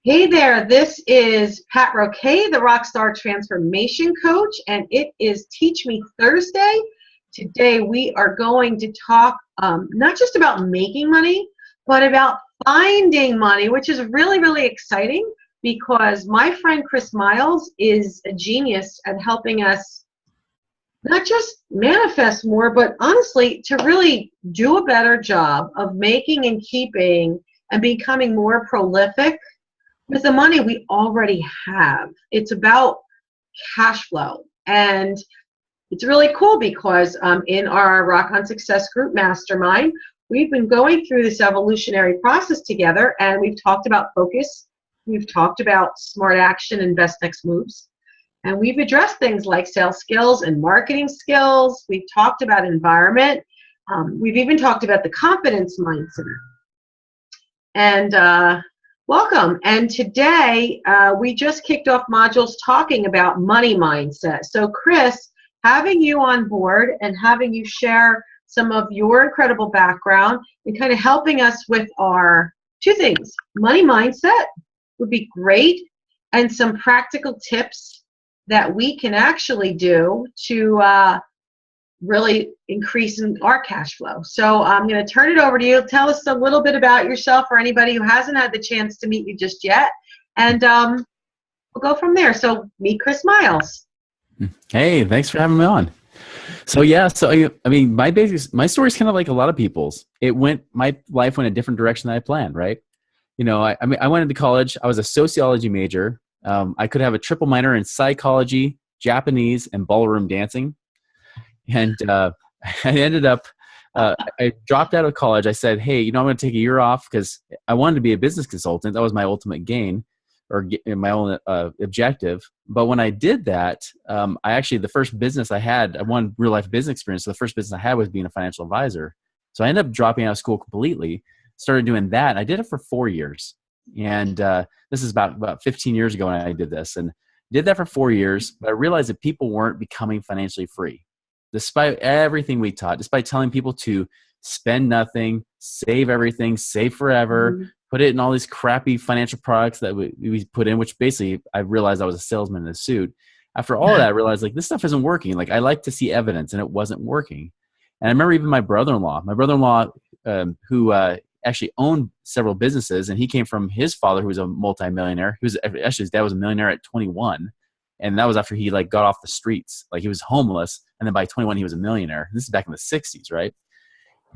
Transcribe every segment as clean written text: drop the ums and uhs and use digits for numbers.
Hey there, this is Pat Roque, the Rockstar Transformation Coach, and it is Teach Me Thursday. Today we are going to talk not just about making money, but about finding money, which is really, really exciting because my friend Chris Miles is a genius at helping us not just manifest more, but honestly, to really do a better job of making and keeping and becoming more prolific with the money we already have. It's about cash flow. And it's really cool because in our Rock on Success Group Mastermind, we've been going through this evolutionary process together, and we've talked about focus. We've talked about smart action and best next moves. And we've addressed things like sales skills and marketing skills. We've talked about environment. We've even talked about the confidence mindset. And welcome. And today we just kicked off modules talking about money mindset. So Chris, having you on board and having you share some of your incredible background and kind of helping us with our two things, money mindset would be great, and some practical tips that we can actually do to really increasing our cash flow. So I'm going to turn it over to you. Tell us a little bit about yourself for anybody who hasn't had the chance to meet you just yet. And we'll go from there. So meet Chris Miles. Hey, thanks for having me on. So yeah, I mean, my story is kind of like a lot of people's. My life went a different direction than I planned, right? You know, I mean, I went into college. I was a sociology major. I could have a triple minor in psychology, Japanese, and ballroom dancing. And I ended up, I dropped out of college. I said, hey, I'm going to take a year off because I wanted to be a business consultant. That was my ultimate gain or my own objective. But when I did that, the first business I had, I wanted real life business experience. So the first business I had was being a financial advisor. So I ended up dropping out of school completely, started doing that. And I did it for 4 years. And this is about 15 years ago when I did this, and did that for 4 years. But I realized that people weren't becoming financially free. Despite everything we taught, despite telling people to spend nothing, save everything, save forever, put it in all these crappy financial products that we put in, which basically I realized I was a salesman in a suit. After all of that, I realized like this stuff isn't working. Like I like to see evidence, and it wasn't working. And I remember even my brother-in-law, who actually owned several businesses, and he came from his father, who was a multimillionaire. His dad was a millionaire at 21. And that was after he like got off the streets. Like he was homeless. And then by 21, he was a millionaire. This is back in the 60s, right?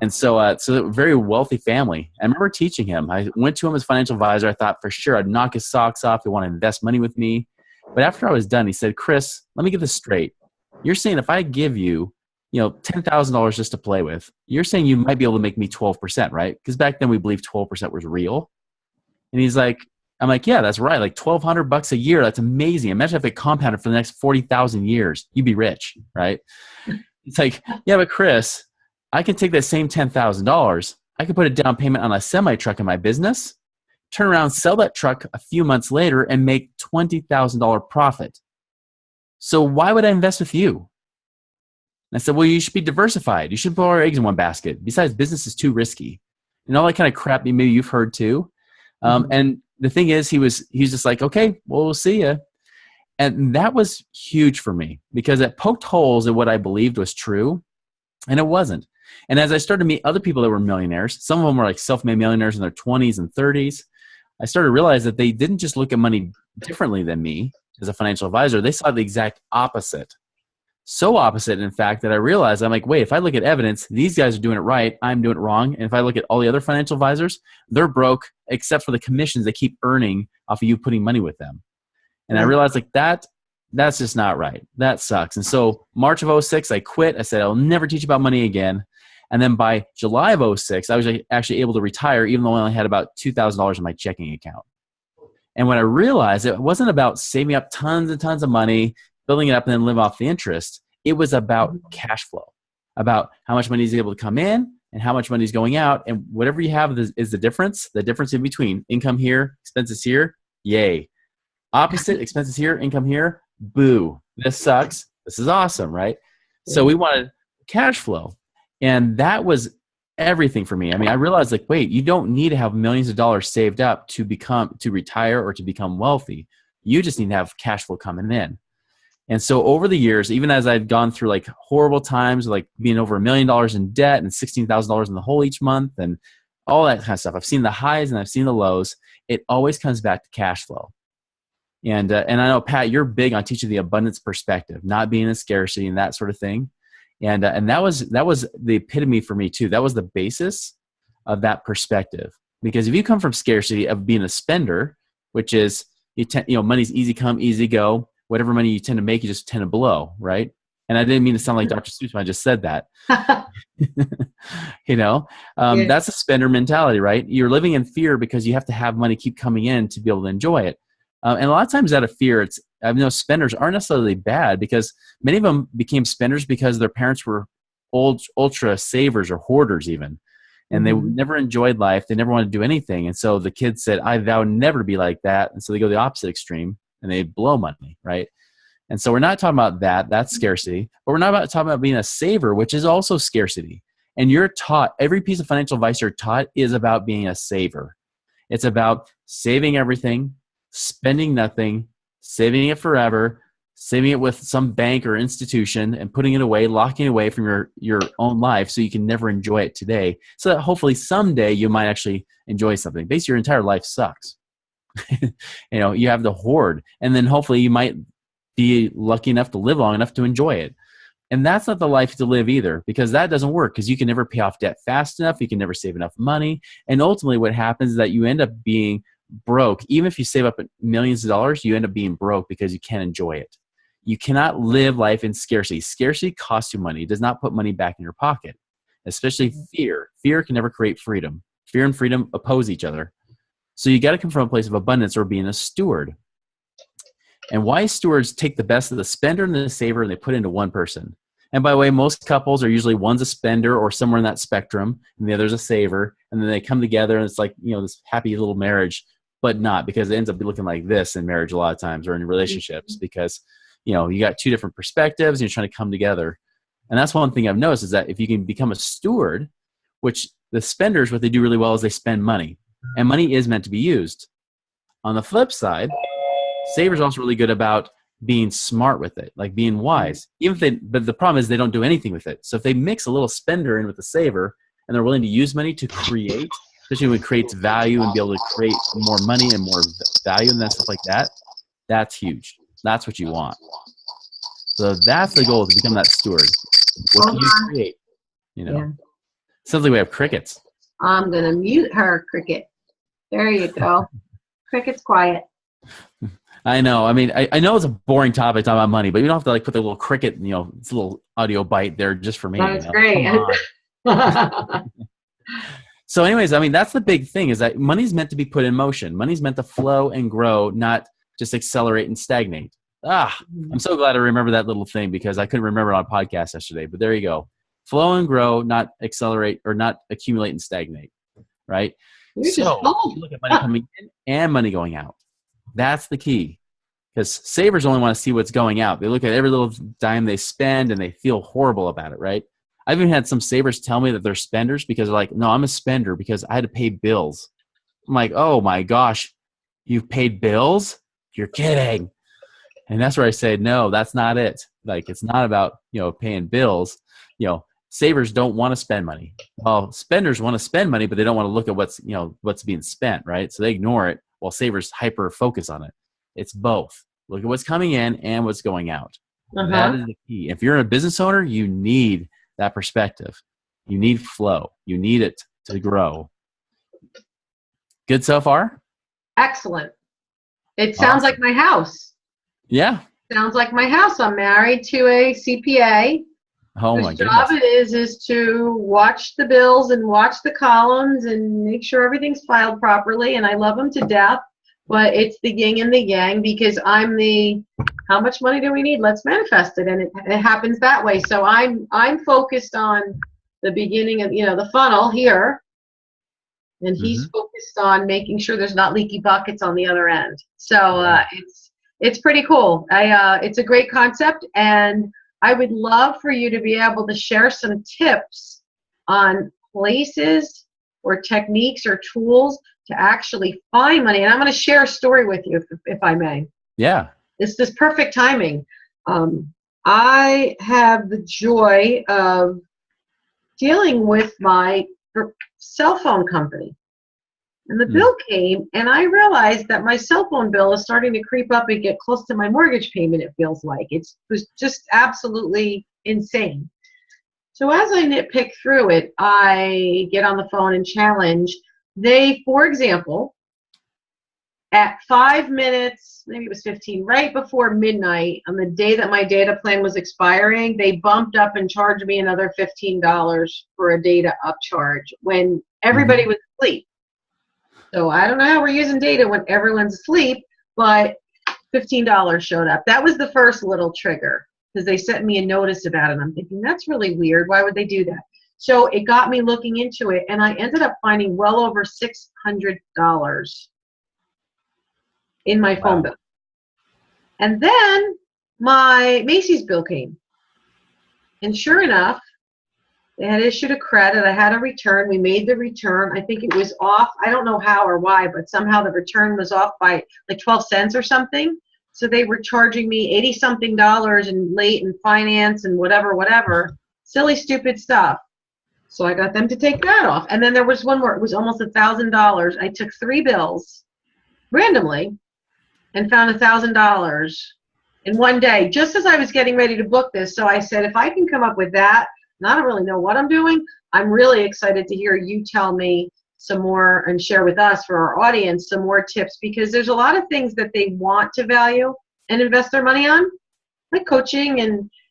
And so a very wealthy family. I remember teaching him. I went to him as financial advisor. I thought for sure I'd knock his socks off. He'd want to invest money with me. But after I was done, he said, Chris, let me get this straight. You're saying if I give you, $10,000 just to play with, you're saying you might be able to make me 12%, right? Because back then we believed 12% was real. And I'm like, yeah, that's right. Like $1,200 a year. That's amazing. Imagine if it compounded for the next 40,000 years, you'd be rich, right? It's like, yeah, but Chris, I can take that same $10,000. I could put a down payment on a semi truck in my business, turn around, sell that truck a few months later and make $20,000 profit. So why would I invest with you? And I said, well, you should be diversified. You should put all your eggs in one basket. Besides, business is too risky. And all that kind of crap maybe you've heard too. And the thing is, he's just like, okay, well, we'll see you. And that was huge for me because it poked holes in what I believed was true, and it wasn't. And as I started to meet other people that were millionaires, some of them were like self-made millionaires in their 20s and 30s, I started to realize that they didn't just look at money differently than me as a financial advisor. They saw the exact opposite. So opposite, in fact, that I realized, I'm like, wait, if I look at evidence, these guys are doing it right, I'm doing it wrong. And if I look at all the other financial advisors, they're broke except for the commissions they keep earning off of you putting money with them. And I realized like that's just not right. That sucks. And so March of 06, I quit. I said, I'll never teach about money again. And then by July of 06, I was actually able to retire, even though I only had about $2,000 in my checking account. And when I realized it wasn't about saving up tons and tons of money, building it up and then live off the interest. It was about cash flow, about how much money is able to come in and how much money is going out. And whatever you have is the difference in between. Income here, expenses here, yay. Opposite, expenses here, income here, boo. This sucks. This is awesome, right? So we wanted cash flow. And that was everything for me. I mean, I realized like, wait, you don't need to have millions of dollars saved up to retire or to become wealthy. You just need to have cash flow coming in. And so over the years, even as I'd gone through like horrible times, like being over $1 million in debt and $16,000 in the hole each month and all that kind of stuff, I've seen the highs and I've seen the lows. It always comes back to cash flow. And I know, Pat, you're big on teaching the abundance perspective, not being in scarcity and that sort of thing. And that was the epitome for me too. That was the basis of that perspective. Because if you come from scarcity of being a spender, which is money's easy come, easy go. Whatever money you tend to make, you just tend to blow, right? And I didn't mean to sound like Dr. Seuss when I just said that. That's a spender mentality, right? You're living in fear because you have to have money keep coming in to be able to enjoy it. And a lot of times out of fear, I know spenders aren't necessarily bad because many of them became spenders because their parents were ultra savers or hoarders even. And they never enjoyed life. They never wanted to do anything. And so the kids said, I vow never to be like that. And so they go the opposite extreme and they blow money, right? And so we're not talking about that. That's scarcity. But we're not talking about being a saver, which is also scarcity. And you're taught, every piece of financial advice you're taught is about being a saver. It's about saving everything, spending nothing, saving it forever, saving it with some bank or institution and putting it away, locking it away from your own life so you can never enjoy it today. So that hopefully someday you might actually enjoy something. Basically, your entire life sucks. You have the hoard, and then hopefully you might be lucky enough to live long enough to enjoy it. And that's not the life to live either, because that doesn't work because you can never pay off debt fast enough. You can never save enough money. And ultimately what happens is that you end up being broke. Even if you save up millions of dollars, you end up being broke because you can't enjoy it. You cannot live life in scarcity. Scarcity costs you money. It does not put money back in your pocket, especially fear. Fear can never create freedom. Fear and freedom oppose each other. So you got to come from a place of abundance or being a steward. And wise stewards take the best of the spender and the saver and they put it into one person. And by the way, most couples are usually one's a spender or somewhere in that spectrum and the other's a saver. And then they come together and it's like, this happy little marriage, but not, because it ends up looking like this in marriage a lot of times or in relationships because, you got two different perspectives and you're trying to come together. And that's one thing I've noticed is that if you can become a steward, which the spenders, what they do really well is they spend money. And money is meant to be used. On the flip side, savers are also really good about being smart with it, like being wise. But the problem is they don't do anything with it. So if they mix a little spender in with a saver and they're willing to use money to create, especially when it creates value and be able to create more money and more value and that stuff like that, that's huge. That's what you want. So that's the goal, to become that steward. What can you create? Sounds like we have crickets. I'm going to mute her, Cricket. There you go. Cricket's quiet. I know. I mean, I know it's a boring topic talking about money, but you don't have to put the little cricket, it's a little audio bite there just for me. That's great. So anyways, I mean, that's the big thing is that money's meant to be put in motion. Money's meant to flow and grow, not just accelerate and stagnate. I'm so glad I remember that little thing because I couldn't remember it on a podcast yesterday, but there you go. Flow and grow, not accelerate or not accumulate and stagnate, right? So you look at money coming in and money going out. That's the key, because savers only want to see what's going out. They look at every little dime they spend and they feel horrible about it, right? I've even had some savers tell me that they're spenders because they're like, no, I'm a spender because I had to pay bills. I'm like, oh my gosh, you've paid bills? You're kidding. And that's where I say, no, that's not it. Like, it's not about, paying bills. Savers don't want to spend money. Well, spenders want to spend money, but they don't want to look at what's being spent, right? So they ignore it while savers hyper focus on it. It's both. Look at what's coming in and what's going out. That is the key. If you're a business owner, you need that perspective. You need flow. You need it to grow. Good so far? Excellent. It sounds like my house. Yeah. Sounds like my house. I'm married to a CPA. Oh my goodness. Job is to watch the bills and watch the columns and make sure everything's filed properly. And I love him to death, but it's the yin and the yang because I'm the, how much money do we need? Let's manifest it. And it happens that way. So I'm focused on the beginning of, the funnel here. And he's focused on making sure there's not leaky buckets on the other end. So it's pretty cool. It's a great concept, and I would love for you to be able to share some tips on places or techniques or tools to actually find money. And I'm going to share a story with you, if I may. Yeah. It's this perfect timing. I have the joy of dealing with my cell phone company. And the bill came, and I realized that my cell phone bill is starting to creep up and get close to my mortgage payment, it feels like. It was just absolutely insane. So as I nitpick through it, I get on the phone and challenge. They, for example, at 5 minutes, maybe it was 15, right before midnight, on the day that my data plan was expiring, they bumped up and charged me another $15 for a data upcharge when everybody was asleep. So I don't know how we're using data when everyone's asleep, but $15 showed up. That was the first little trigger because they sent me a notice about it. And I'm thinking, that's really weird. Why would they do that? So it got me looking into it, and I ended up finding well over $600 in my phone bill. And then my Macy's bill came. And sure enough, they had issued a credit. I had a return. We made the return. I think it was off. I don't know how or why, but somehow the return was off by like 12 cents or something. So they were charging me $80-something and late in finance and whatever. Silly, stupid stuff. So I got them to take that off. And then there was one more. It was almost $1,000. I took 3 bills randomly and found $1,000 in one day, just as I was getting ready to book this. So I said, if I can come up with that, and I don't really know what I'm doing, I'm really excited to hear you tell me some more and share with us, for our audience, some more tips, because there's a lot of things that they want to value and invest their money on, like coaching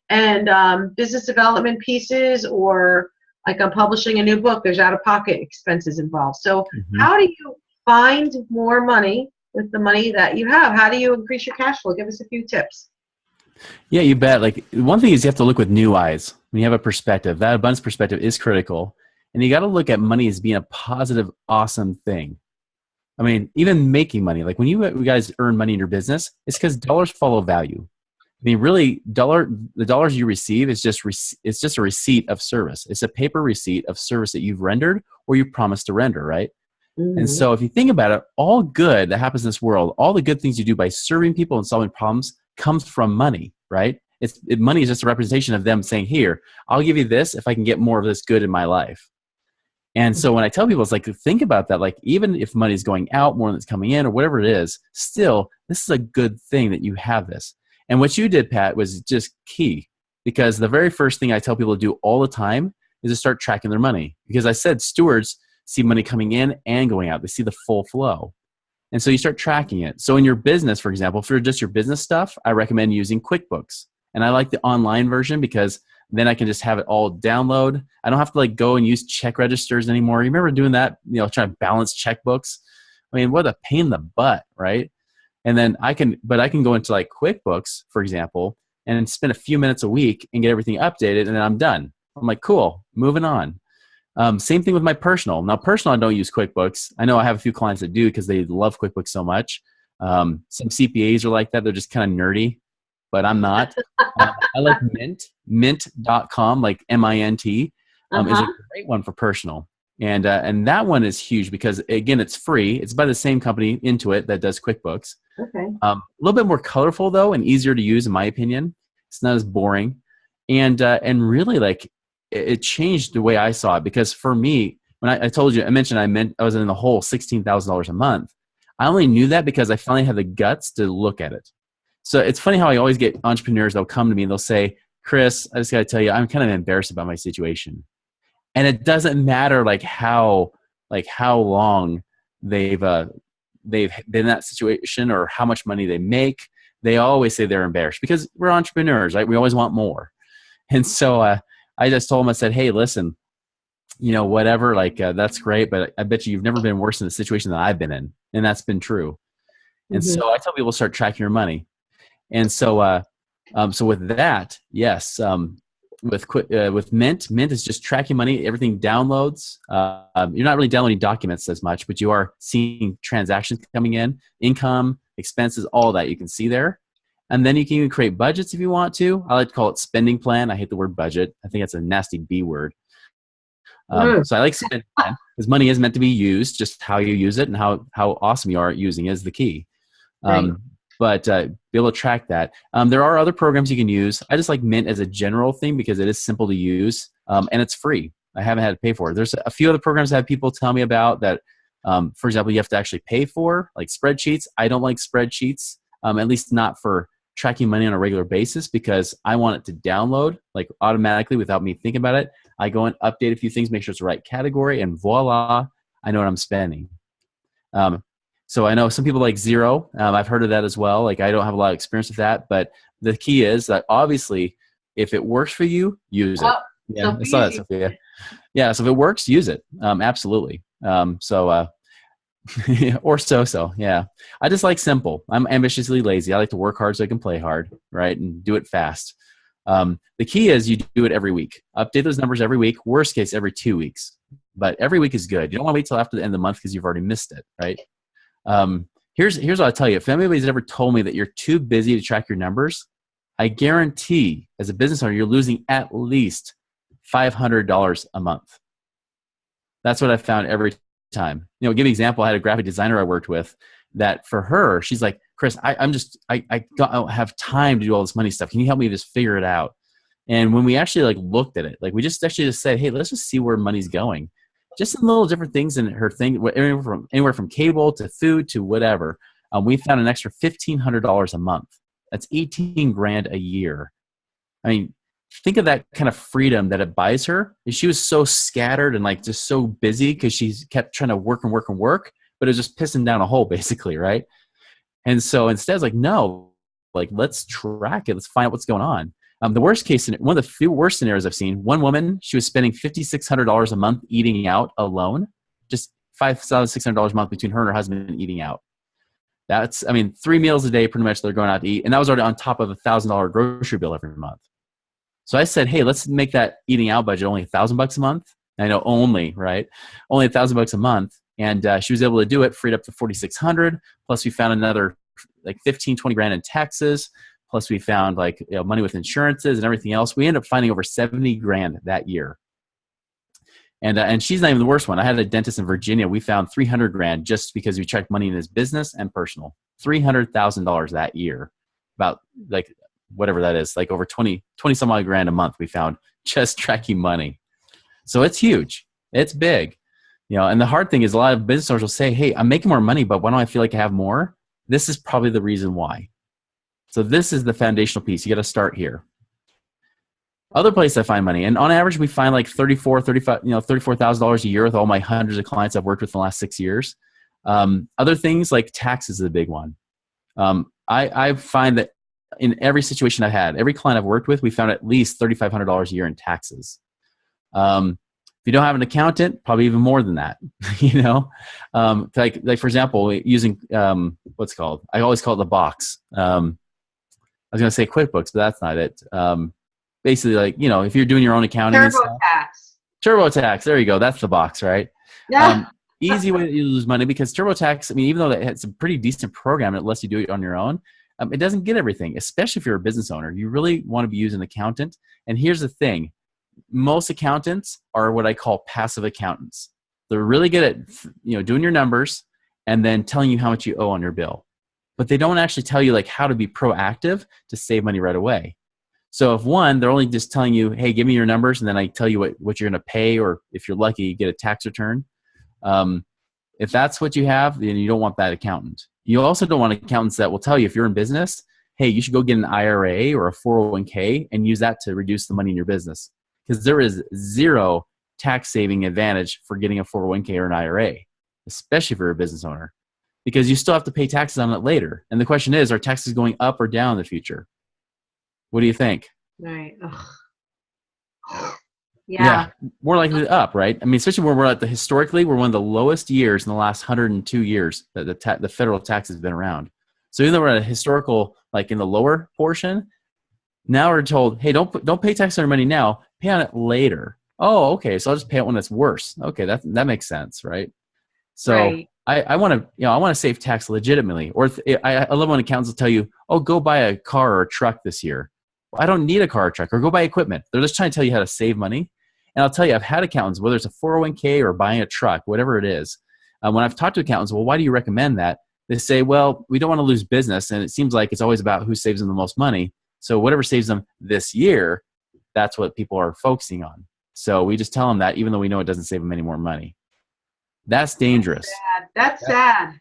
and business development pieces, or like I'm publishing a new book, there's out-of-pocket expenses involved. So how do you find more money with the money that you have? How do you increase your cash flow? Give us a few tips. Yeah, you bet. Like, one thing is you have to look with new eyes. When you have a perspective, that abundance perspective is critical. And you got to look at money as being a positive, awesome thing. I mean, even making money, like when you guys earn money in your business, it's because dollars follow value. I mean, really, the dollars you receive is it's just a receipt of service. It's a paper receipt of service that you've rendered or you promised to render, right? And so if you think about it, all good that happens in this world, all the good things you do by serving people and solving problems comes from money, right? Money is just a representation of them saying, here, I'll give you this if I can get more of this good in my life. And so when I tell people, it's like, think about that. Like, even if money is going out more than it's coming in or whatever it is, still, this is a good thing that you have this. And what you did, Pat, was just key, because the very first thing I tell people to do all the time is to start tracking their money. Because I said stewards see money coming in and going out. They see the full flow. And so you start tracking it. So in your business, for example, for just your business stuff, I recommend using QuickBooks. And I like the online version because then I can just have it all download. I don't have to like go and use check registers anymore. You remember doing that, trying to balance checkbooks? I mean, what a pain in the butt, right? And then I can go into like QuickBooks, for example, and spend a few minutes a week and get everything updated, and then I'm done. I'm like, cool, moving on. Same thing with my personal. Now, personal, I don't use QuickBooks. I know I have a few clients that do because they love QuickBooks so much. Some CPAs are like that. They're just kind of nerdy, but I'm not. I like mint.com, like MINT, is a great one for personal. And that is huge because, again, it's free. It's by the same company, Intuit, that does QuickBooks. Okay. A little bit more colorful, though, and easier to use, in my opinion. It's not as boring. And really, like, it changed the way I saw it, because for me, when I told you, I was in the hole $16,000 a month. I only knew that because I finally had the guts to look at it. So it's funny how I always get entrepreneurs that'll come to me and they'll say, Chris, I just got to tell you, I'm kind of embarrassed about my situation. And it doesn't matter how long they've been in that situation or how much money they make. They always say they're embarrassed because we're entrepreneurs, right? We always want more. And so I just told them, I said, hey, listen, whatever, that's great, but I bet you've never been worse in the situation that I've been in. And that's been true. And so I tell people to start tracking your money. And so with that, yes, with Mint is just tracking money. Everything downloads. You're not really downloading documents as much, but you are seeing transactions coming in, income, expenses, all that you can see there. And then you can even create budgets if you want to. I like to call it spending plan. I hate the word budget. I think it's a nasty B word. So I like spending time because money is meant to be used. Just how you use it and how awesome you are at using is the key. Right. But be able to track that. There are other programs you can use. I just like Mint as a general thing because it is simple to use and it's free. I haven't had to pay for it. There's a few other programs that people tell me about that, for example, you have to actually pay for, like spreadsheets. I don't like spreadsheets, at least not for tracking money on a regular basis because I want it to download like automatically without me thinking about it. I go and update a few things, make sure it's the right category, and voila, I know what I'm spending. So I know some people like Zero. I've heard of that as well. Like I don't have a lot of experience with that, but the key is that obviously if it works for you, use it. Yeah, I saw that, Sophia. Yeah, so if it works, use it. Absolutely. Or so. Yeah. I just like simple. I'm ambitiously lazy. I like to work hard so I can play hard, right? And do it fast. The key is you do it every week. Update those numbers every week. Worst case, every 2 weeks. But every week is good. You don't want to wait till after the end of the month because you've already missed it, right? Here's what I'll tell you. If anybody's ever told me that you're too busy to track your numbers, I guarantee as a business owner, you're losing at least $500 a month. That's what I found every time. You know, give an example. I had a graphic designer I worked with that for her, she's like, Chris, I don't have time to do all this money stuff. Can you help me just figure it out? And when we actually like looked at it, like we just actually just said, hey, let's just see where money's going. Just some little different things in her thing, anywhere from cable to food to whatever. We found an extra $1,500 a month. That's 18 grand a year. I mean, think of that kind of freedom that it buys her. She was so scattered and like just so busy because she kept trying to work, but it was just pissing down a hole basically, right? And so instead, it's like, no, like let's track it. Let's find out what's going on. The worst case, one of the few worst scenarios I've seen, one woman, she was spending $5,600 a month eating out alone, just $5,600 a month between her and her husband eating out. That's, I mean, 3 meals a day, pretty much they're going out to eat. And that was already on top of a $1,000 grocery bill every month. So I said, hey, let's make that eating out budget only $1,000 a month. I know only, right? Only $1,000 a month. And she was able to do it, freed up to $4,600. Plus we found another like 15, 20 grand in taxes. Plus we found like, you know, money with insurances and everything else. We ended up finding over 70 grand that year. And she's not even the worst one. I had a dentist in Virginia. We found 300 grand just because we checked money in his business and personal. $300,000 that year. About like whatever that is, like over 20 some odd grand a month we found just tracking money. So it's huge. It's big. You know, and the hard thing is a lot of business owners will say, hey, I'm making more money, but why don't I feel like I have more? This is probably the reason why. So this is the foundational piece. You got to start here. Other place I find money, and on average, we find like $34,000 a year with all my hundreds of clients I've worked with in the last 6 years. Other things like taxes is a big one. I find that in every situation I've had, every client I've worked with, we found at least $3,500 a year in taxes. If you don't have an accountant, probably even more than that. You know, like for example, using what's called, I always call it the box. I was going to say QuickBooks, but that's not it. Basically, like, you know, if you're doing your own accounting and stuff. TurboTax. There you go. That's the box, right? Yeah. Easy way to lose money because TurboTax, I mean, even though it's a pretty decent program, it lets you do it on your own, it doesn't get everything, especially if you're a business owner. You really want to be using an accountant. And here's the thing. Most accountants are what I call passive accountants. They're really good at, you know, doing your numbers and then telling you how much you owe on your bill. But they don't actually tell you like how to be proactive to save money right away. So if one, they're only just telling you, hey, give me your numbers, and then I tell you what you're going to pay, or if you're lucky, you get a tax return. If that's what you have, then you don't want that accountant. You also don't want accountants that will tell you if you're in business, hey, you should go get an IRA or a 401k and use that to reduce the money in your business. Because there is zero tax saving advantage for getting a 401k or an IRA, especially if you're a business owner, because you still have to pay taxes on it later. And the question is, are taxes going up or down in the future? What do you think? Right. Yeah. More likely up, right? I mean, especially where we're at historically, we're one of the lowest years in the last 102 years that the federal tax has been around. So even though we're at a historical, like in the lower portion, now we're told, hey, don't pay tax on your money now, pay on it later. Oh, okay. So I'll just pay it when it's worse. Okay, that makes sense, right? So right. I want to save tax legitimately. Or I love when accountants will tell you, oh, go buy a car or a truck this year. Well, I don't need a car or truck, or go buy equipment. They're just trying to tell you how to save money. And I'll tell you, I've had accountants, whether it's a 401k or buying a truck, whatever it is. When I've talked to accountants, well, why do you recommend that? They say, well, we don't want to lose business. And it seems like it's always about who saves them the most money. So whatever saves them this year, that's what people are focusing on. So we just tell them that, even though we know it doesn't save them any more money. That's dangerous. That's sad.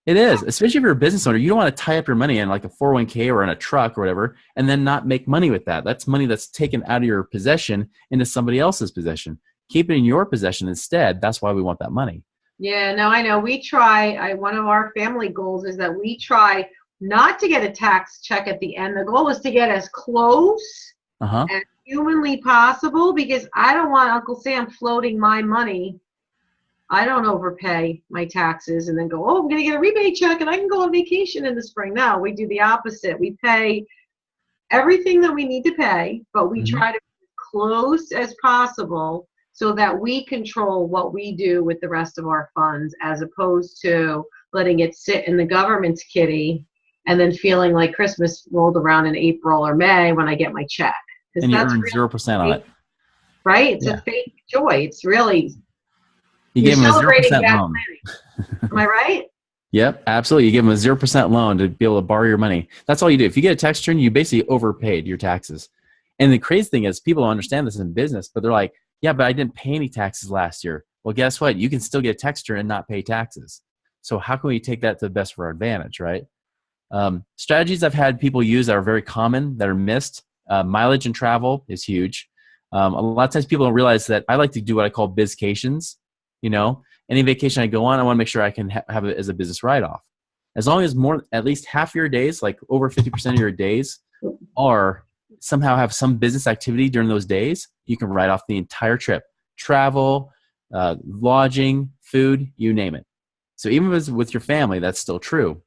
It is, especially if you're a business owner. You don't want to tie up your money in like a 401k or in a truck or whatever, and then not make money with that. That's money that's taken out of your possession into somebody else's possession. Keep it in your possession instead. That's why we want that money. Yeah, no, I know. We try, one of our family goals is that we try not to get a tax check at the end. The goal is to get as close as humanly possible, because I don't want Uncle Sam floating my money. I don't overpay my taxes and then go, oh, I'm going to get a rebate check and I can go on vacation in the spring. No, we do the opposite. We pay everything that we need to pay, but we try to be as close as possible so that we control what we do with the rest of our funds, as opposed to letting it sit in the government's kitty and then feeling like Christmas rolled around in April or May when I get my check. And you earn 0% on it. Right? It's a fake joy. It's really... You gave them a 0% loan. Am I right? Yep, absolutely. You give them a 0% loan to be able to borrow your money. That's all you do. If you get a tax return, you basically overpaid your taxes. And the crazy thing is, people don't understand this in business, but they're like, yeah, but I didn't pay any taxes last year. Well, guess what? You can still get a tax return and not pay taxes. So how can we take that to the best of our advantage, right? Strategies I've had people use that are very common, that are missed. Mileage and travel is huge. A lot of times people don't realize that I like to do what I call bizcations. You know, any vacation I go on, I want to make sure I can have it as a business write-off. As long as at least half your days, like over 50% of your days, are somehow have some business activity during those days, you can write off the entire trip. Travel, lodging, food, you name it. So even with your family, that's still true.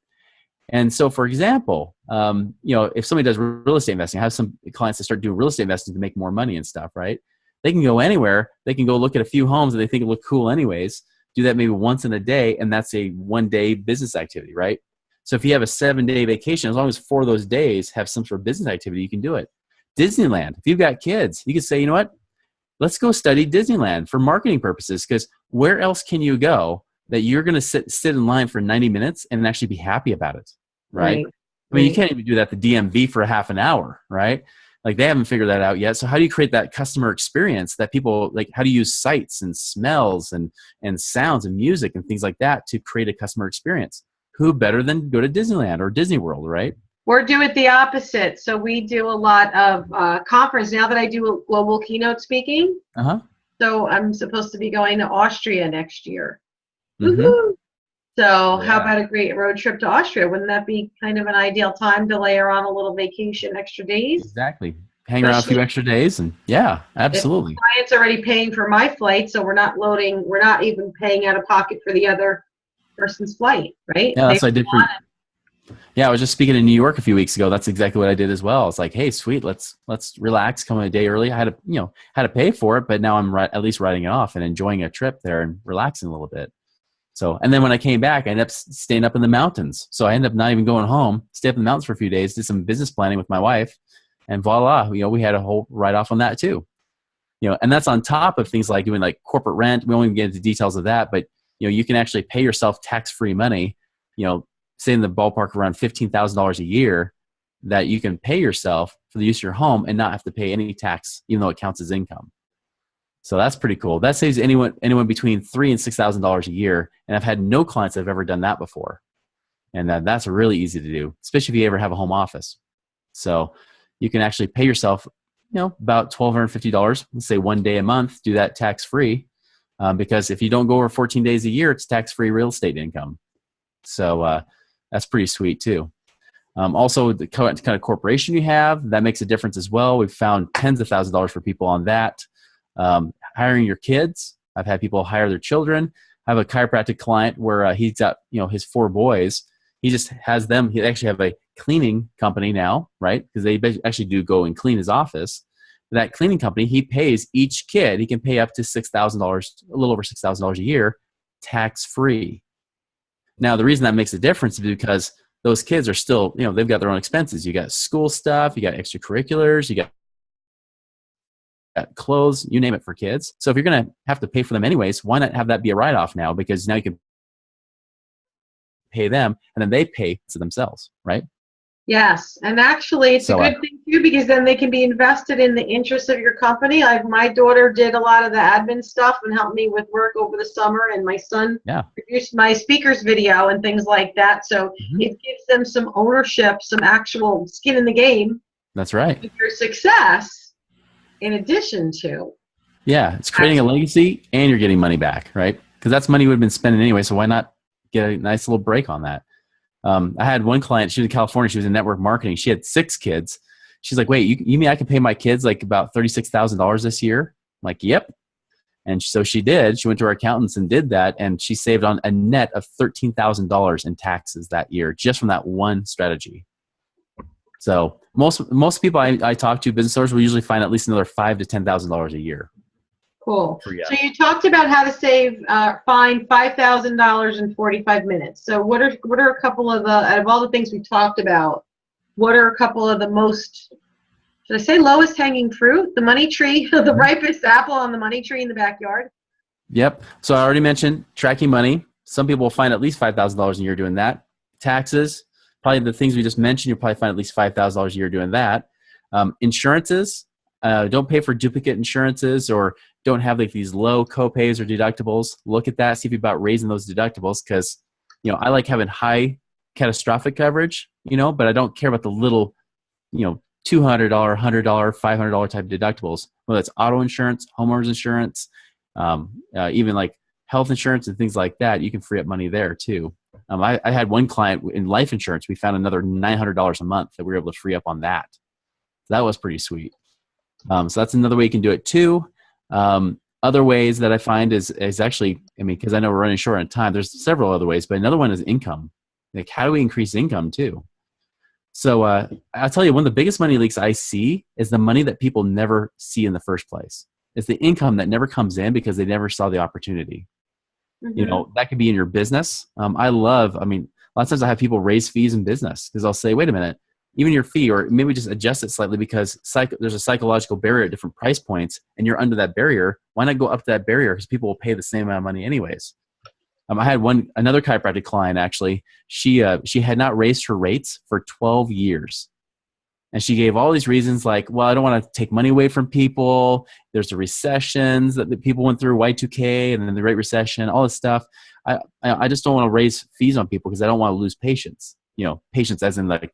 And so, for example, if somebody does real estate investing, I have some clients that start doing real estate investing to make more money and stuff, right? They can go anywhere. They can go look at a few homes that they think look cool anyways, do that maybe once in a day, and that's a one-day business activity, right? So if you have a 7-day vacation, as long as 4 of those days have some sort of business activity, you can do it. Disneyland, if you've got kids, you can say, you know what? Let's go study Disneyland for marketing purposes, because where else can you go that you're going to sit in line for 90 minutes and actually be happy about it, right? I mean, you can't even do that at the DMV for a half an hour, right? Like, they haven't figured that out yet. So how do you create that customer experience that people like? How do you use sights and smells and sounds and music and things like that to create a customer experience? Who better than go to Disneyland or Disney World, right? We're doing the opposite. So we do a lot of conference now that I do global keynote speaking. So I'm supposed to be going to Austria next year. So how about a great road trip to Austria? Wouldn't that be kind of an ideal time to layer on a little vacation, extra days? Exactly. Hang around a few extra days, and yeah, absolutely. The client's already paying for my flight, so we're not even paying out of pocket for the other person's flight, right? Yeah, that's what I did for you. Yeah, I was just speaking in New York a few weeks ago. That's exactly what I did as well. It's like, hey, sweet, let's relax, come a day early. I had to pay for it, but now I'm at least writing it off and enjoying a trip there and relaxing a little bit. So, and then when I came back, I ended up staying up in the mountains. So I ended up not even going home, stayed up in the mountains for a few days, did some business planning with my wife, and voila, we had a whole write-off on that too. And that's on top of things like doing like corporate rent. We won't even get into details of that, but you can actually pay yourself tax-free money, say in the ballpark around $15,000 a year, that you can pay yourself for the use of your home and not have to pay any tax, even though it counts as income. So that's pretty cool. That saves anyone between $3,000 and $6,000 a year. And I've had no clients that have ever done that before. And that's really easy to do, especially if you ever have a home office. So you can actually pay yourself, about $1,250, let's say 1 day a month, do that tax-free. Because if you don't go over 14 days a year, it's tax-free real estate income. So that's pretty sweet too. Also, the kind of corporation you have, that makes a difference as well. We've found tens of thousands of dollars for people on that. Hiring your kids. I've had people hire their children. I have a chiropractic client where he's got, his 4 boys. He just has them. He actually have a cleaning company now, right? Because they actually do go and clean his office. That cleaning company, he pays each kid. He can pay up to $6,000, a little over $6,000 a year, tax-free. Now, the reason that makes a difference is because those kids are still, they've got their own expenses. You got school stuff, you got extracurriculars, you got clothes, you name it, for kids. So if you're going to have to pay for them anyways, why not have that be a write-off now? Because now you can pay them and then they pay to themselves, right? Yes, and actually it's a So good thing too, because then they can be invested in the interest of your company. Like my daughter did a lot of the admin stuff and helped me with work over the summer, and my son yeah. produced my speakers video and things like that. So it gives them some ownership, some actual skin in the game. That's right. With your success, in addition to. Yeah, it's creating a legacy and you're getting money back, right? Because that's money you would have been spending anyway, so why not get a nice little break on that? I had one client, she was in California, she was in network marketing. She had 6 kids. She's like, wait, you mean I can pay my kids like about $36,000 this year? I'm like, yep. And so she did. She went to her accountants and did that, and she saved on a net of $13,000 in taxes that year just from that one strategy. So most people I talk to, business owners, will usually find at least another $5,000 to $10,000 a year. Cool. So you talked about how to find $5,000 in 45 minutes. So what are a couple of out of all the things we talked about, what are a couple of the most, should I say, lowest hanging fruit? The money tree, the ripest apple on the money tree in the backyard? Yep. So I already mentioned tracking money. Some people will find at least $5,000 a year doing that. Taxes, probably the things we just mentioned, you'll probably find at least $5,000 a year doing that. Insurances, don't pay for duplicate insurances or don't have like these low copays or deductibles. Look at that, see if you're about raising those deductibles, because I like having high catastrophic coverage, but I don't care about the little, $200, $100, $500 type deductibles, whether it's auto insurance, homeowners insurance, even like health insurance and things like that. You can free up money there too. I had one client in life insurance. We found another $900 a month that we were able to free up on that. So that was pretty sweet. So that's another way you can do it too. Other ways that I find is actually, because I know we're running short on time, there's several other ways, but another one is income. Like, how do we increase income too? So I'll tell you, one of the biggest money leaks I see is the money that people never see in the first place. It's the income that never comes in because they never saw the opportunity. That could be in your business. A lot of times I have people raise fees in business because I'll say, wait a minute, even your fee, or maybe just adjust it slightly because there's a psychological barrier at different price points and you're under that barrier. Why not go up to that barrier? Because people will pay the same amount of money anyways. I had another chiropractic client actually. She had not raised her rates for 12 years. And she gave all these reasons like, well, I don't want to take money away from people. There's the recessions that the people went through, Y2K, and then the Great Recession, all this stuff. I just don't want to raise fees on people because I don't want to lose patients. Patients as in like,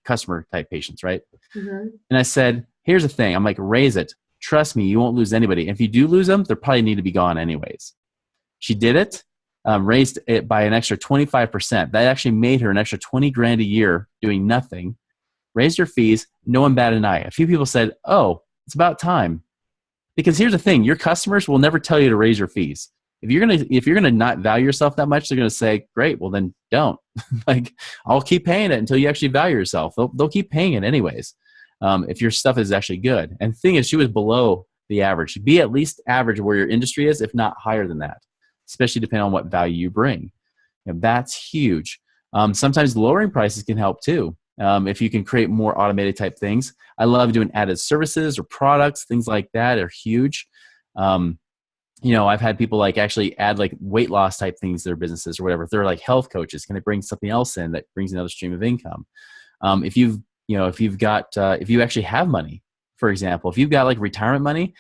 customer type patients, right? And I said, here's the thing. I'm like, raise it. Trust me, you won't lose anybody. If you do lose them, they probably need to be gone anyways. She did it, raised it by an extra 25%. That actually made her an extra $20,000 a year doing nothing. Raised her fees, no one batted an eye. A few people said, oh, it's about time. Because here's the thing, your customers will never tell you to raise your fees. If you're gonna not value yourself that much, they're gonna say, great, well then don't. Like, I'll keep paying it until you actually value yourself. They'll keep paying it anyways, if your stuff is actually good. And the thing is, she was below the average. Be at least average where your industry is, if not higher than that, especially depending on what value you bring. That's huge. Sometimes lowering prices can help too. If you can create more automated type things. I love doing added services or products, things like that are huge. I've had people like actually add like weight loss type things to their businesses or whatever. If they're like health coaches, can they bring something else in that brings another stream of income? If you actually have money, for example, if you've got like retirement money,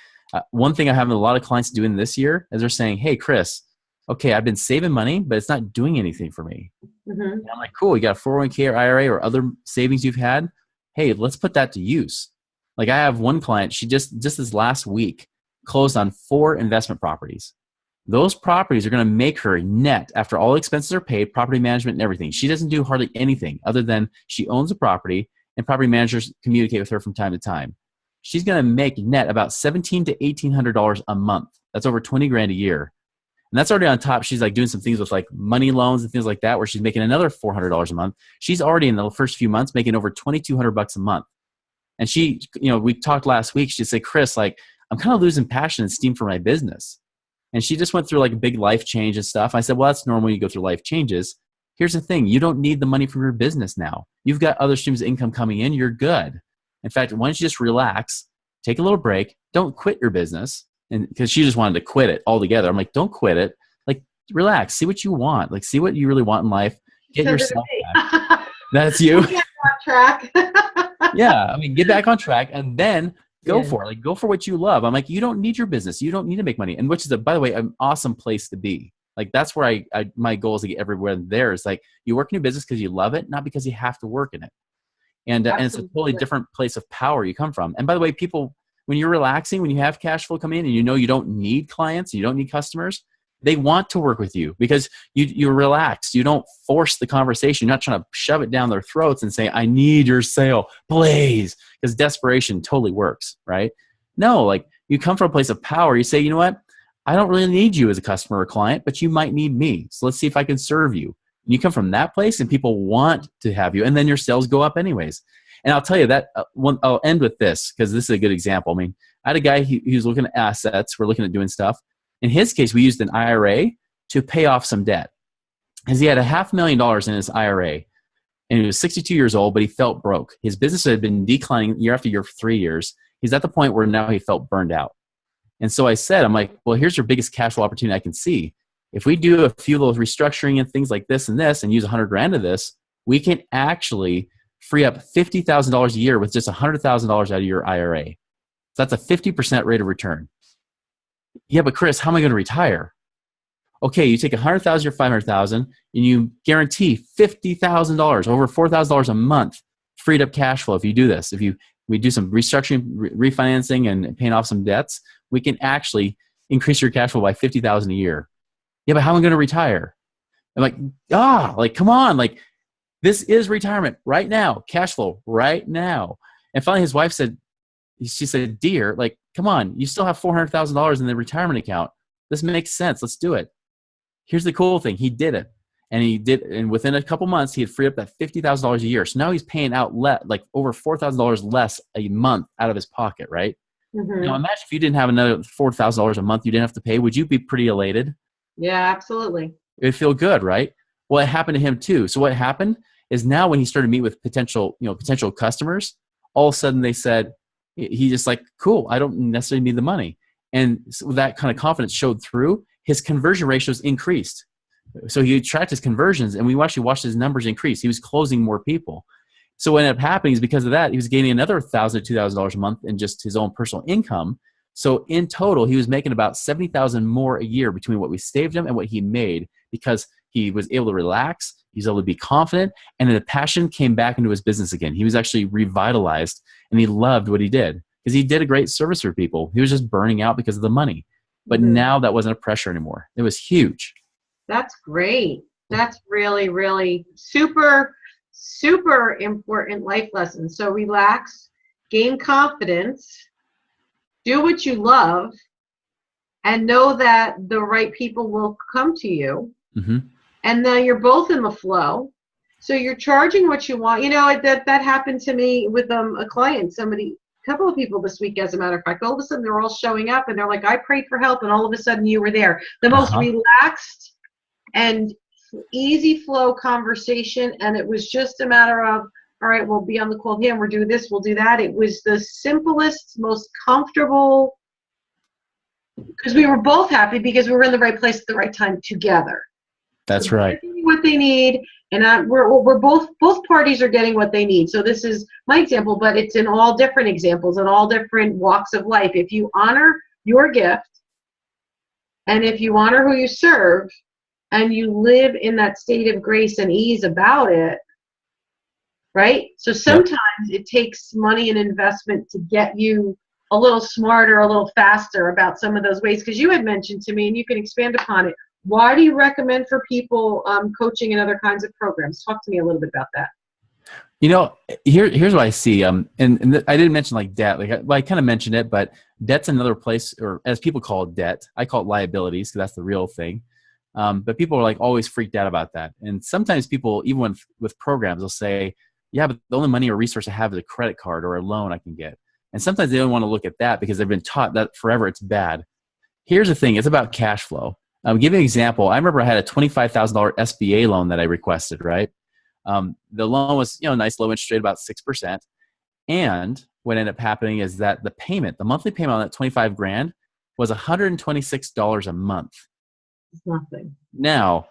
one thing I have a lot of clients doing this year is they're saying, hey, Chris, okay, I've been saving money, but it's not doing anything for me. And I'm like, cool, you got a 401k or IRA or other savings you've had. Hey, let's put that to use. Like I have one client, she just this last week closed on 4 investment properties. Those properties are going to make her net after all expenses are paid, property management and everything. She doesn't do hardly anything other than she owns a property and property managers communicate with her from time to time. She's going to make net about $1,700 to $1,800 a month. That's over $20,000 a year. And that's already on top. She's like doing some things with like money loans and things like that, where she's making another $400 a month. She's already in the first few months making over $2,200 a month. And she, we talked last week. She said, Chris, like, I'm kind of losing passion and steam for my business. And she just went through like a big life change and stuff. I said, well, that's normal when you go through life changes. Here's the thing. You don't need the money from your business now. You've got other streams of income coming in. You're good. In fact, why don't you just relax take a little break. Don't quit your business. And because she just wanted to quit it altogether. I'm like, don't quit it. Like, relax, see what you want. Like, see what you really want in life. Get Send it yourself to back. me. That's you. Get on track. Yeah. I mean, get back on track and then go Yeah. for it. Like, go for what you love. I'm like, you don't need your business. You don't need to make money. And which is, by the way, an awesome place to be. Like, that's where my goal is to get everywhere there. Is like, you work in your business because you love it, not because you have to work in it. And it's a totally different place of power you come from. And by the way, people, when you're relaxing, when you have cash flow come in and you know you don't need clients, you don't need customers, they want to work with you because you're relaxed. You don't force the conversation. You're not trying to shove it down their throats and say, I need your sale, please. Because desperation totally works, right? No, like, you come from a place of power. You say, you know what? I don't really need you as a customer or client, but you might need me. So let's see if I can serve you. And you come from that place and people want to have you, and then your sales go up anyways. And I'll tell you that I'll end with this because this is a good example. I mean, I had a guy, he was looking at assets. We're looking at doing stuff. In his case, we used an IRA to pay off some debt because he had $500,000 in his IRA and he was 62 years old, but he felt broke. His business had been declining year after year for 3 years. He's at the point where now he felt burned out. And so I said, I'm like, well, here's your biggest cash flow opportunity I can see. If we do a few little restructuring and things like this and use $100,000 of this, we can actually free up $50,000 a year with just $100,000 out of your IRA. So that's a 50% rate of return. Yeah, but Chris, how am I going to retire? Okay, you take $100,000 or $500,000 and you guarantee $50,000, over $4,000 a month freed up cash flow. If you do this, we do some restructuring, refinancing and paying off some debts, we can actually increase your cash flow by $50,000 a year. Yeah, but how am I going to retire? I'm like, come on, like, this is retirement right now, cash flow right now. And finally his wife said, she said, dear, like, come on, you still have $400,000 in the retirement account. This makes sense. Let's do it. Here's the cool thing. He did it. And within a couple months, he had freed up that $50,000 a year. So now he's paying out like over $4,000 less a month out of his pocket, right? Mm-hmm. Now imagine if you didn't have another $4,000 a month you didn't have to pay. Would you be pretty elated? Yeah, absolutely. It would feel good, right? Well, it happened to him too. So what happened is now when he started to meet with potential customers, all of a sudden they said, he just like, cool, I don't necessarily need the money. And so that kind of confidence showed through. His conversion ratios increased. So he tracked his conversions and we actually watched his numbers increase. He was closing more people. So what ended up happening is because of that, he was gaining another $1,000 to $2,000 a month in just his own personal income. So in total, he was making about $70,000 more a year between what we saved him and what he made because he was able to relax. He was able to be confident, and the passion came back into his business again. He was actually revitalized, and he loved what he did because he did a great service for people. He was just burning out because of the money. But now that wasn't a pressure anymore. It was huge. That's great. That's really, really super, super important life lesson. So relax, gain confidence, do what you love, and know that the right people will come to you. Mm-hmm. And then you're both in the flow. So you're charging what you want. You know, that happened to me with a client, a couple of people this week, as a matter of fact. All of a sudden, they're all showing up, and they're like, I prayed for help, and all of a sudden, you were there. The most relaxed and easy flow conversation, and it was just a matter of, all right, we'll be on the call here, and we'll do this, we'll do that. It was the simplest, most comfortable, because we were both happy because we were in the right place at the right time together. That's right. What they need, and we're both parties are getting what they need. So this is my example, but it's in all different examples and all different walks of life. If you honor your gift, and if you honor who you serve, and you live in that state of grace and ease about it, right? So sometimes it takes money and investment to get you a little smarter, a little faster about some of those ways. Because you had mentioned to me, and you can expand upon it, why do you recommend for people coaching and other kinds of programs? Talk to me a little bit about that. You know, here's what I see. I didn't mention like debt. I kind of mentioned it, but debt's another place, or as people call it, debt. I call it liabilities because that's the real thing. But people are like always freaked out about that. And sometimes people, even with programs, they'll say, yeah, but the only money or resource I have is a credit card or a loan I can get. And sometimes they don't want to look at that because they've been taught that forever it's bad. Here's the thing. It's about cash flow. I'll give you an example. I remember I had a $25,000 SBA loan that I requested, right? The loan was, nice low interest rate, about 6%. And what ended up happening is that the monthly payment on that 25 grand was $126 a month. It's nothing. Now,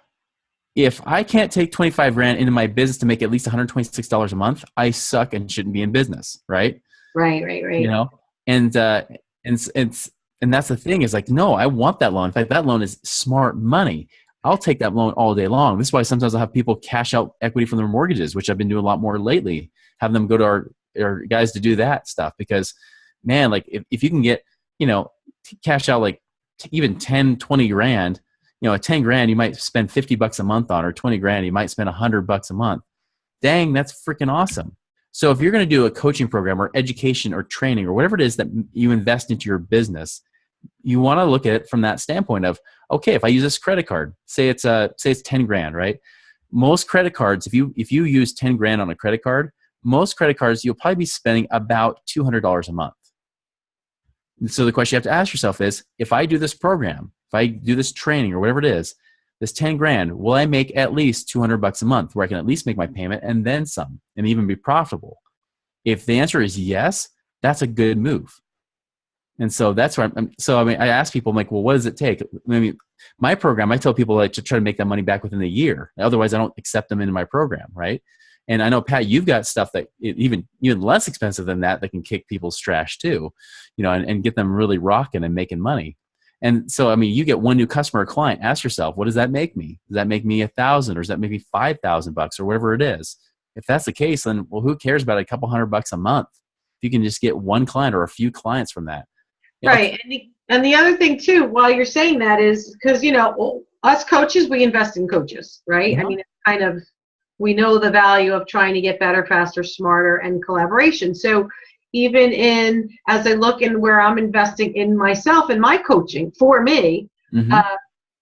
if I can't take 25 grand into my business to make at least $126 a month, I suck and shouldn't be in business, right? Right. You know, and that's the thing is like, no, I want that loan. In fact, that loan is smart money. I'll take that loan all day long. This is why sometimes I'll have people cash out equity from their mortgages, which I've been doing a lot more lately. Have them go to our guys to do that stuff because, man, like if you can get, cash out like even 10, 20 grand, at 10 grand, you might spend $50 a month on, or 20 grand, you might spend $100 a month. Dang, that's freaking awesome. So if you're going to do a coaching program or education or training or whatever it is that you invest into your business, you want to look at it from that standpoint of, okay, if I use this credit card, say it's 10 grand, right? Most credit cards, if you use 10 grand on a credit card, most credit cards, you'll probably be spending about $200 a month. And so the question you have to ask yourself is, if I do this program, if I do this training or whatever it is, this 10 grand, will I make at least $200 a month where I can at least make my payment and then some and even be profitable? If the answer is yes, that's a good move. And so that's where I ask people, I'm like, well, what does it take? My program, I tell people like to try to make that money back within a year. Otherwise, I don't accept them into my program, right? And I know, Pat, you've got stuff that even less expensive than that can kick people's trash too, and get them really rocking and making money. And so, you get one new customer or client, ask yourself, what does that make me? Does that make me $1,000 or does that make me $5,000 or whatever it is? If that's the case, then, well, who cares about a couple $100 a month? If you can just get one client or a few clients from that. Right. And the other thing too, while you're saying that is because, us coaches, we invest in coaches, right? Mm-hmm. It's kind of, we know the value of trying to get better, faster, smarter, and collaboration. So even as I look in where I'm investing in myself and my coaching for me, mm-hmm.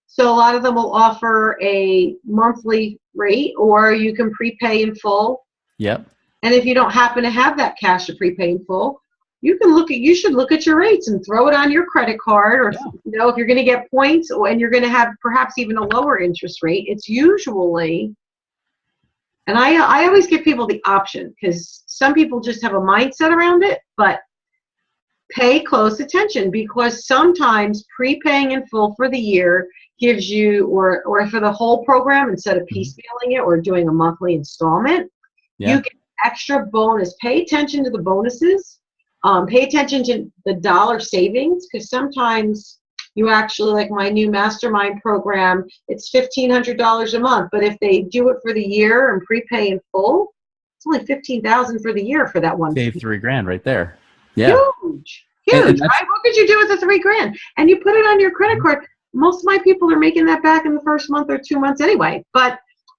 So a lot of them will offer a monthly rate, or you can prepay in full. Yep. And if you don't happen to have that cash to prepay in full, you should look at your rates and throw it on your credit card, or if you're going to get points and you're going to have perhaps even a lower interest rate, it's usually. And I always give people the option because some people just have a mindset around it, but pay close attention because sometimes prepaying in full for the year gives you, or for the whole program instead of piecemealing it or doing a monthly installment, you get extra bonus. Pay attention to the bonuses. Pay attention to the dollar savings because sometimes you actually, like my new mastermind program, it's $1,500 a month. But if they do it for the year and prepay in full, it's only $15,000 for the year for that one. Save $3,000 right there. Yeah. Huge, right? What could you do with the $3,000? And you put it on your credit card. Most of my people are making that back in the first month or 2 months anyway.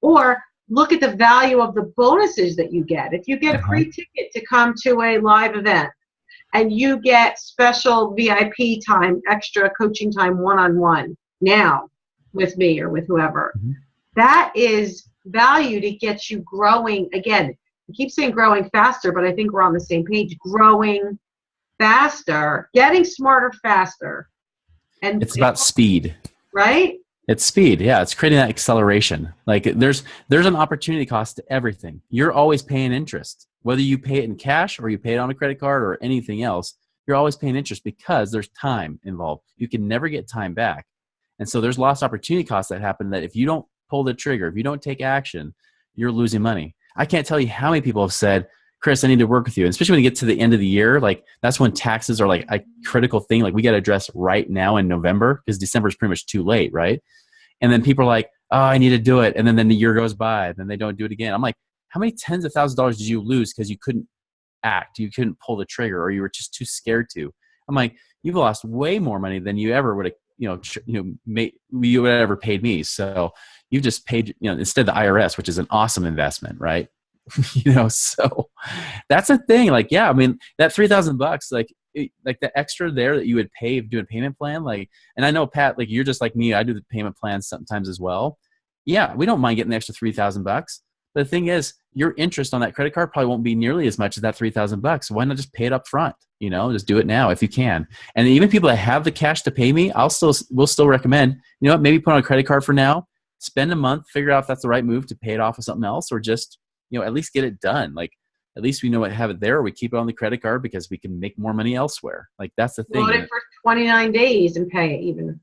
Or look at the value of the bonuses that you get. If you get a free ticket to come to a live event, and you get special VIP time, extra coaching time one-on-one now with me or with whoever. Mm-hmm. That is value to get you growing. Again, I keep saying growing faster, but I think we're on the same page. Growing faster, getting smarter faster. And it's about speed. Right? It's speed. Yeah, it's creating that acceleration. Like there's an opportunity cost to everything. You're always paying interest. Whether you pay it in cash or you pay it on a credit card or anything else, you're always paying interest because there's time involved. You can never get time back. And so there's lost opportunity costs that happen that if you don't pull the trigger, if you don't take action, you're losing money. I can't tell you how many people have said, Chris, I need to work with you. And especially when you get to the end of the year, like that's when taxes are like a critical thing. Like we got to address right now in November because December is pretty much too late, right? And then people are like, oh, I need to do it. And then the year goes by, then they don't do it again. I'm like, how many tens of thousands of dollars did you lose because you couldn't act, you couldn't pull the trigger, or you were just too scared to? I'm like, you've lost way more money than you ever would have, you would have ever paid me. So you've just paid, instead of the IRS, which is an awesome investment, right? So that's a thing. Like, yeah, I mean, that $3,000, like the extra there that you would pay doing a payment plan, like, and I know, Pat, like you're just like me, I do the payment plans sometimes as well. Yeah, we don't mind getting the extra $3,000. But the thing is, your interest on that credit card probably won't be nearly as much as that $3,000. Why not just pay it up front? Just do it now if you can. And even people that have the cash to pay me, we'll still recommend, maybe put on a credit card for now, spend a month, figure out if that's the right move to pay it off with something else, or just, at least get it done. Like at least we know what have it there. We keep it on the credit card because we can make more money elsewhere. Like that's the thing. Load it for 29 days and pay it even.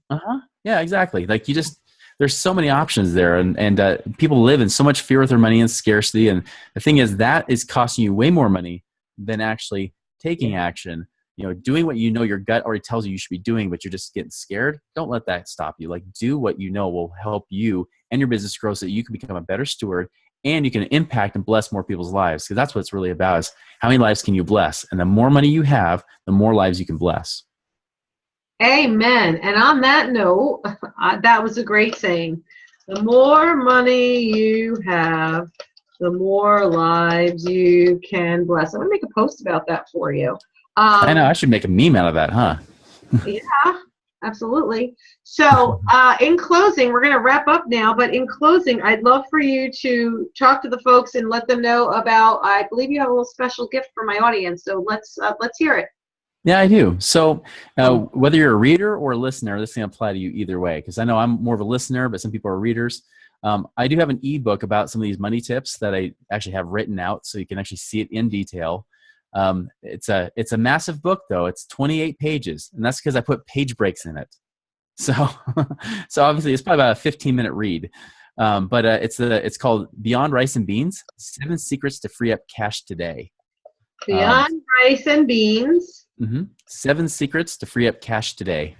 Yeah, exactly. Like there's so many options there, and people live in so much fear with their money and scarcity. And the thing is, that is costing you way more money than actually taking action. Doing what your gut already tells you you should be doing, but you're just getting scared. Don't let that stop you. Like, do what you know will help you and your business grow so that you can become a better steward and you can impact and bless more people's lives. Because that's what it's really about, is how many lives can you bless? And the more money you have, the more lives you can bless. Amen. And on that note, that was a great saying. The more money you have, the more lives you can bless. I'm going to make a post about that for you. I know. I should make a meme out of that, huh? Yeah, absolutely. So in closing, we're going to wrap up now, but in closing, I'd love for you to talk to the folks and let them know about, I believe you have a little special gift for my audience. So let's hear it. Yeah, I do. So whether you're a reader or a listener, this can apply to you either way, because I know I'm more of a listener, but some people are readers. I do have an ebook about some of these money tips that I actually have written out so you can actually see it in detail. It's a massive book though. It's 28 pages, and that's because I put page breaks in it. So, obviously it's probably about a 15-minute read. But it's called Beyond Rice and Beans: 7 Secrets to Free Up Cash Today. Beyond Rice and Beans. 7 Secrets to Free Up Cash Today.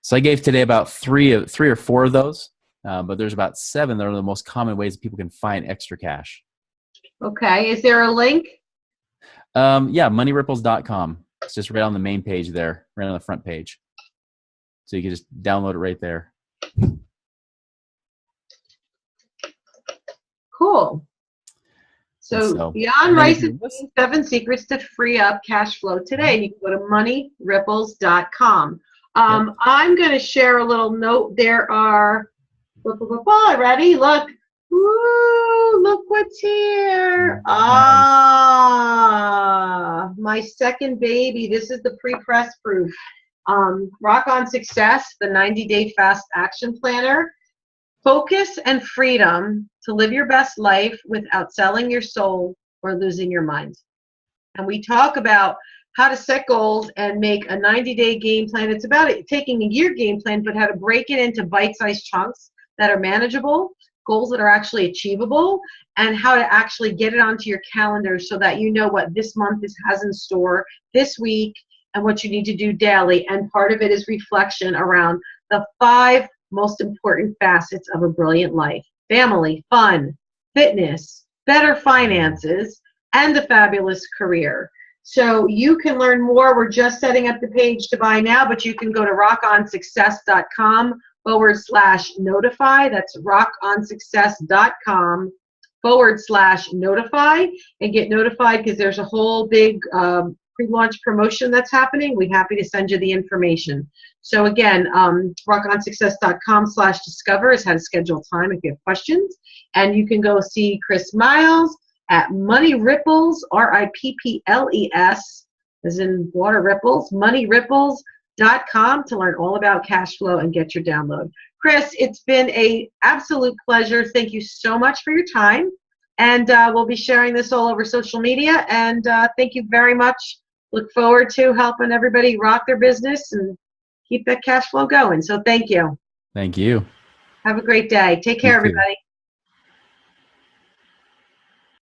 So I gave today about three or four of those, but there's about 7 that are the most common ways that people can find extra cash. Okay. Is there a link? Yeah, moneyripples.com. It's just right on the main page there, right on the front page. So you can just download it right there. Cool. So Beyond Rice and Beans, 7 Secrets to Free Up Cash Flow Today. And you can go to moneyripples.com. I'm going to share a little note. There are, ready? Look. Ooh, look what's here. My second baby. This is the pre-press proof. Rock on Success, the 90-day fast action planner. Focus and freedom to live your best life without selling your soul or losing your mind. And we talk about how to set goals and make a 90-day game plan. It's about taking a year game plan, but how to break it into bite-sized chunks that are manageable, goals that are actually achievable, and how to actually get it onto your calendar so that you know what this month has in store, this week, and what you need to do daily. And part of it is reflection around the 5 most important facets of a brilliant life: family, fun, fitness, better finances, and a fabulous career. So you can learn more. We're just setting up the page to buy now, but you can go to rockonsuccess.com/notify. That's rockonsuccess.com/notify, and get notified because there's a whole big pre-launch promotion that's happening. We're happy to send you the information. So again, rockonsuccess.com/discover is how to schedule time if you have questions. And you can go see Chris Miles at Money Ripples, RIPPLES, as in water ripples, moneyripples.com to learn all about cash flow and get your download. Chris, it's been an absolute pleasure. Thank you so much for your time. And we'll be sharing this all over social media. And thank you very much. Look forward to helping everybody rock their business and keep that cash flow going. So thank you. Thank you. Have a great day. Take care, everybody.